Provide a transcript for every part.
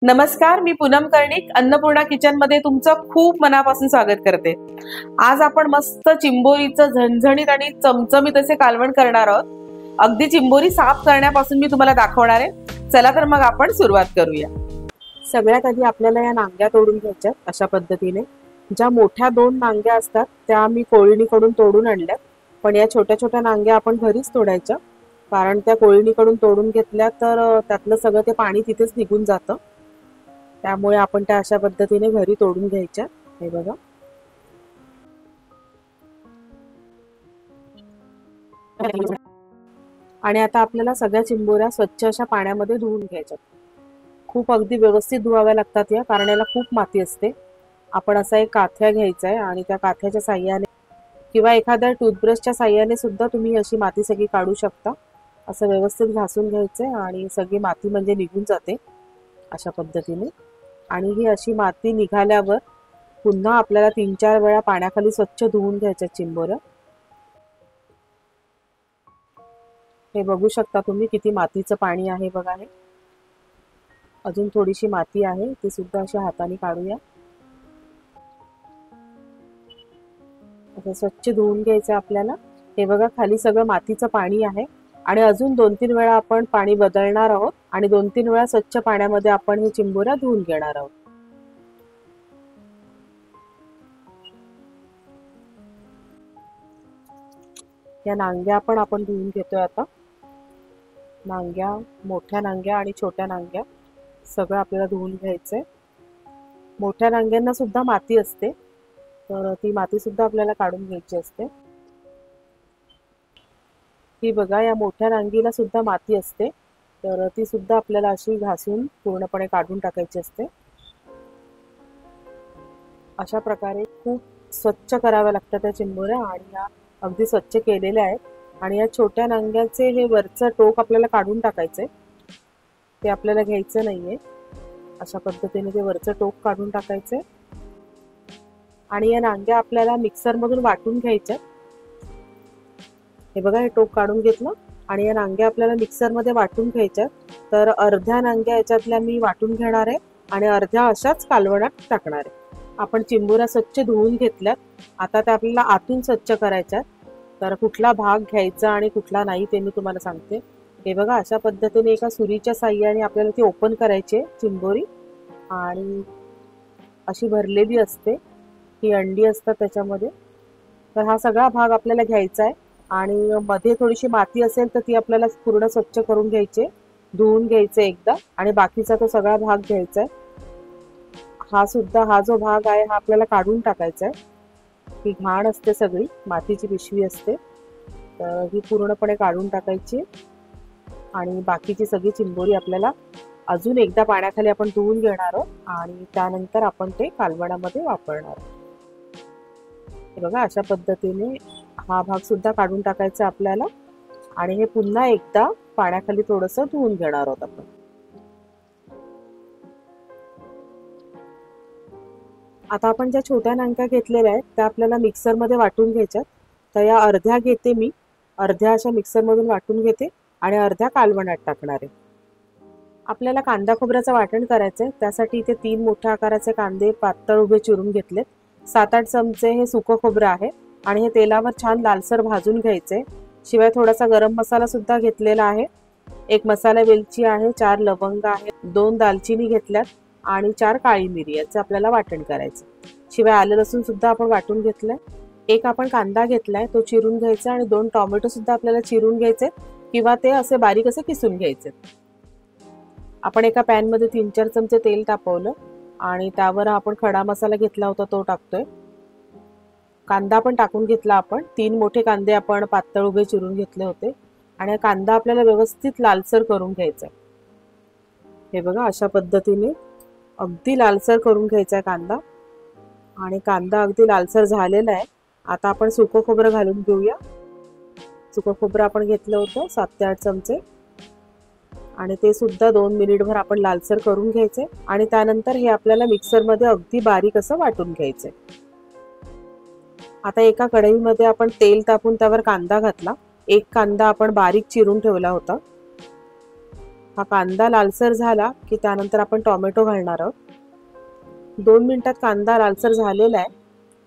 नमस्कार, मी पूनम कर्णिक अन्नपूर्णा किचन मध्ये तुमचं खूप मनापासून स्वागत करते। आज आपण मस्त चिंबोरीचं झणझणीत आणि चमचमीत असे कालवण करणार आहोत। अगदी चिंबोरी साफ करण्यापासून मी तुम्हाला दाखवणार आहे। चला तर मग आपण सुरुवात करूया। सगळ्यात आधी आपल्याला या नांग्या तोडून घ्यायच्या अशा पद्धतीने। ज्या मोठ्या दोन नांग्या असतात त्या मी कोळणीकडून तोडून आणल्या, पण या छोट्या छोट्या नांग्या आपण घरीच तोडायच्या, कारण त्या कोळणीकडून तोडून घेतल्या तर त्यातलं सगळं ते पाणी तिथेच निघून जातं। त्यामुळे आपण त्या अशा पद्धतीने घरी तोडून घ्यायच्या। हे बघा, आणि आता आपल्याला सगळ्या चिंबोऱ्या स्वच्छ अशा पाण्यामध्ये धुवून घ्यायच्या। खूप अगदी व्यवस्थित धुवाव्या लागतात या, कारण याला खूप माती असते। आपण असा एक काथ्या घ्यायचा आहे आणि त्या काथ्याच्या साह्याने किंवा एखाद्या टूथब्रशच्या साह्याने सुद्धा तुम्ही अशी माती सगळी काढू शकता। असं व्यवस्थित घासून घ्यायचंय आणि सगळी माती म्हणजे निघून जाते अशा पद्धतीने। आणि ही अशी माती निघाल्यावर पुन्हा आपल्याला 3-4 वेळा पाण्याखाली स्वच्छ धुवून घ्यायच्या चिंबोऱ्या। हे बघू शकता तुम्ही किती मातीचं पाणी आहे बघा। हे अजून थोडीशी माती आहे, ती सुद्धा अशी हाताने काढूया। असं स्वच्छ धुवून घ्यायचं आपल्याला। हे बघा, खाली सगळं मातीचं पाणी आहे आणि अजून 2-3 वेळा आपण पाणी बदलणार आहोत आणि 2-3 वेळा स्वच्छ पाण्यामध्ये आपण हे चिंबोऱ्या धुवून घेणार आहोत। या नांग्या पण आपण धुवून घेतोय आता। नांग्या, मोठ्या नांग्या आणि छोट्या नांग्या सगळं आपल्याला धुवून घ्यायचंय। मोठ्या नांग्यांना सुद्धा माती असते, तर ती माती सुद्धा आपल्याला काढून घ्यायची असते। ही बघा, या मोठ्या नांगीला सुद्धा माती असते, तर ती सुद्धा आपल्याला अशी घासून पूर्णपणे काढून टाकायची असते। अशा प्रकारे खूप स्वच्छ कराव्या लागतात त्या चिंबोऱ्या, आणि या अगदी स्वच्छ केलेल्या आहेत। आणि या छोट्या नांग्याचे हे वरचं टोक आपल्याला काढून टाकायचंय, ते आपल्याला घ्यायचं नाहीये। अशा पद्धतीने ते वरचं टोक काढून टाकायचंय आणि या नांग्या आपल्याला मिक्सर मधून वाटून घ्यायच्या। हे बघा, हे टोक काढून घेतलं आणि या नांग्या आपल्याला मिक्सर मध्ये वाटून घ्यायच्या। तर अर्ध्या नांग्या याच्यातल्या मी वाटून घेणार आहे आणि अर्ध्या अशाच कालवणात टाकणार आहे। आपण चिंबोऱ्या स्वच्छ धुवून घेतल्यात, आता त्या आपल्याला आतून स्वच्छ करायच्यात। तर कुठला भाग घ्यायचा आणि कुठला नाही ते मी तुम्हाला सांगते। हे बघा, अशा पद्धतीने एका सुरीच्या साह्याने आपल्याला ती ओपन करायची चिंबोरी, आणि अशी भरलेली असते, ही अंडी असतात त्याच्यामध्ये। तर हा सगळा भाग आपल्याला घ्यायचा आहे आणि मध्ये थोडीशी माती असेल तर ती आपल्याला पूर्ण स्वच्छ करून घ्यायची, धुवून घ्यायचे एकदा, आणि बाकीचा तो सगळा भाग घ्यायचा आहे। हा जो भाग आहे हा आपल्याला काढून टाकायचा आहे। ही घाण असते सगळी, मातीची पिशवी असते, तर ही पूर्णपणे काढून टाकायची आणि बाकीची सगळी चिंबोरी आपल्याला अजून एकदा पाण्याखाली आपण धुवून घेणार आहोत आणि त्यानंतर आपण ते कालवणामध्ये वापरणार आहोत। हे बघा, अशा पद्धतीने हा भाग सुद्धा काढून टाकायचा आपल्याला आणि हे पुन्हा एकदा पाण्याखाली थोडंसं धुवून घेणार आहोत आपण। आता आपण ज्या छोट्या नांग्या घेतलेल्या आहेत त्या आपल्याला मिक्सर मध्ये वाटून घ्यायच्यात। तर या अर्ध्या घेते मी, अर्ध्या अशा मिक्सर मधून वाटून घेते आणि अर्ध्या कालवणात टाकणार आहे। आपल्याला कांदा खोबऱ्याचं वाटण करायचंय, त्यासाठी इथे 3 मोठ्या आकाराचे कांदे पातळ उभे चिरून घेतलेत। 7-8 चमचे हे सुकं खोबरं आहे आणि हे तेलावर छान लालसर भाजून घ्यायचे। शिवाय थोडासा गरम मसाला सुद्धा घेतलेला आहे, 1 मसाला वेलची आहे, 4 लवंग आहे, 2 दालचिनी घेतल्यात आणि 4 काळी मिरी, याचं आपल्याला वाटण करायचं। शिवाय आलं लसूण सुद्धा आपण वाटून घेतलंय। एक आपण कांदा घेतलाय, तो चिरून घ्यायचा, आणि 2 टोमॅटो सुद्धा आपल्याला चिरून घ्यायचे किंवा ते असे बारीक असे किसून घ्यायचे। आपण एका पॅन मध्ये 3-4 चमचे तेल तापवलं आणि त्यावर आपण खडा मसाला घेतला होता तो टाकतोय। कांदा पण टाकून घेतला आपण, 3 मोठे कांदे आपण पातळ उभे चिरून घेतले होते आणि कांदा आपल्याला व्यवस्थित लालसर करून घ्यायचा। हे बघा, अशा पद्धतीने अगदी लालसर करून घ्यायचा कांदा, आणि कांदा अगदी लालसर झालेला आहे। आता आपण सुकं खोबरं घालून घेऊया। सुकं खोबरं आपण घेतलं होतं 7 ते 8 चमचे, आणि ते सुद्धा 2 मिनिटभर आपण लालसर करून घ्यायचे आणि त्यानंतर हे आपल्याला मिक्सर मध्ये अगदी बारीक असं वाटून घ्यायचंय। आता एका कढईमध्ये आपण तेल तापून त्यावर कांदा घातला। एक कांदा आपण बारीक चिरून ठेवला होता, हा कांदा लालसर झाला की त्यानंतर आपण टोमॅटो घालणार आहोत. 2 मिनिटात कांदा लालसर झालेला आहे.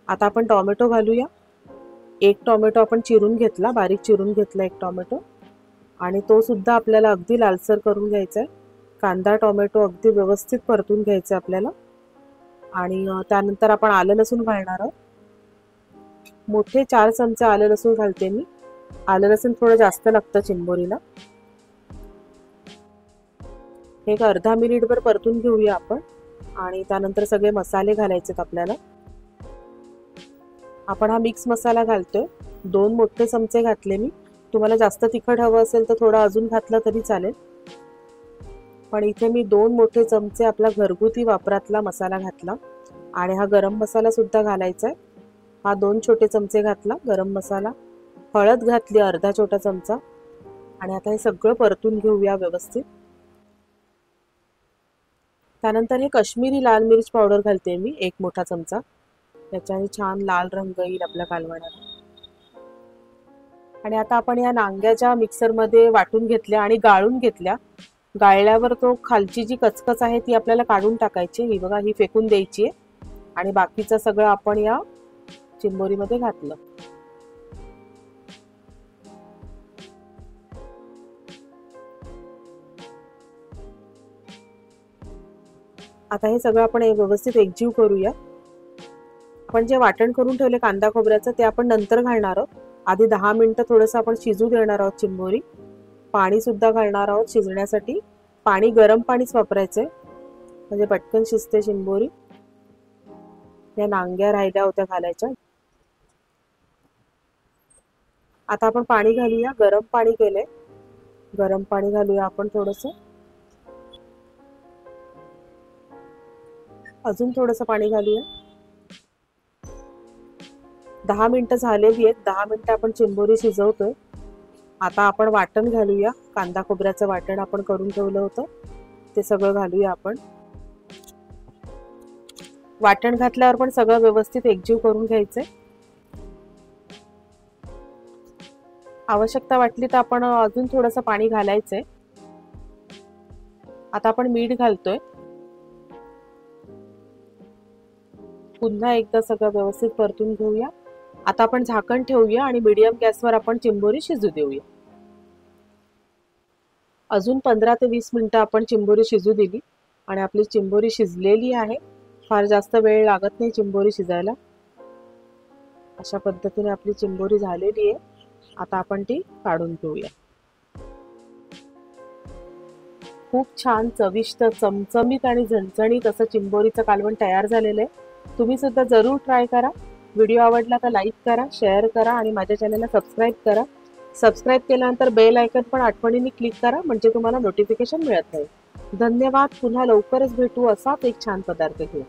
आता आपण टोमॅटो घालूया. एक टोमॅटो आपण चिरून घेतला, बारीक चिरून घेतला एक टोमॅटो, आणि तो सुद्धा आपल्याला अगदी लालसर करून घ्यायचा आहे. कांदा टोमॅटो अगदी व्यवस्थित परतून घ्यायचं आपल्याला. आणि त्यानंतर आपण आलं लसूण घालणार आहोत. मोठे 4 चमचे आलं लसूण घालते मी. आलं लसूण थोडं जास्त लागतं चिंबोरीला. एक अर्धा मिनिटभर परतून घेऊया आपण. आणि त्यानंतर सगळे मसाले घालायचे आपल्याला. आपण हा मिक्स मसाला घालतोय. 2 मोठे चमचे घातले मी. तुम्हाला जास्त तिखट हवं असेल तर थोडं अजून घातलं तरी चालेल, पण इथे मी 2 मोठे चमचे आपला घरगुती वापरातला मसाला घातला. आणि हा गरम मसाला सुद्धा घालायचा आहे. हा 2 छोटे चमचे घातला गरम मसाला. हळद घातली अर्धा छोटा चमचा. आणि आता हे सगळं परतून घेऊया व्यवस्थित. त्यानंतर हे काश्मीरी लाल मिर्च पावडर घालते मी 1 मोठा चमचा. त्याच्याने छान लाल रंग येईल आपल्या कालवणाला. आणि आता आपण या नांग्याच्या मिक्सरमध्ये वाटून घेतल्या आणि गाळून घेतल्या. गाळल्यावर तो खालची जी कचकच आहे ती आपल्याला काढून टाकायची. ही बघा, ही फेकून द्यायची आहे. आणि बाकीचं सगळं आपण या चिंबोरीमध्ये घातलं. आता हे सगळं आपण व्यवस्थित एकजीव करूया. आपण जे वाटण करून ठेवले कांदा खोबऱ्याचं ते आपण नंतर घालणार आहोत. आधी 10 मिनिटं थोडंसं आपण शिजू देणार आहोत चिंबोरी. पाणी सुद्धा घालणार आहोत शिजण्यासाठी. पाणी गरम पाणीच वापरायचंय म्हणजे पटकन शिजते चिंबोरी. या नांग्या राहिल्या होत्या घालायच्या. आता आपण पाणी घालूया. गरम पाणी केलंय. गरम पाणी घालूया आपण थोडंसं. अजून थोडंसं पाणी घालूया. 10 मिनिटं झालेली आहेत. 10 मिनिटं आपण चिंबोरी शिजवतोय. आता आपण वाटण घालूया. कांदा खोबऱ्याचं वाटण आपण करून ठेवलं होतं ते सगळं घालूया आपण. वाटण घातल्यावर पण सगळं व्यवस्थित एकजीव करून घ्यायचंय. आवश्यकता वाटली तर आपण अजून थोडंसं पाणी घालायचंय. आता आपण मीठ घालतोय. पुन्हा एकदा सगळं व्यवस्थित परतून घेऊया. आता आपण झाकण ठेवूया आणि मीडियम गॅसवर आपण चिंबोरी शिजू देऊया. अजून 15 ते 20 मिनिटं आपण चिंबोरी शिजू दिली आणि आपली चिंबोरी शिजलेली आहे. फार जास्त वेळ लागत नाही चिंबोरी शिजायला. अशा पद्धतीने आपली चिंबोरी झालेली आहे. आता आपण ती काढून घेऊया. खूप छान चविष्ट, चमचमीत आणि झणझणीत असं चिंबोरीचं कालवण तयार झालेलं आहे. तुम्ही सुद्धा जरूर ट्राय करा. व्हिडिओ आवडला तर लाईक करा, शेअर करा आणि माझ्या चॅनलला सबस्क्राईब करा. सबस्क्राईब केल्यानंतर बेल आयकॉन पण आठवणीने क्लिक करा म्हणजे तुम्हाला नोटिफिकेशन मिळत राहील. धन्यवाद. पुन्हा लवकरच भेटू असाच एक छान पदार्थ घेऊन.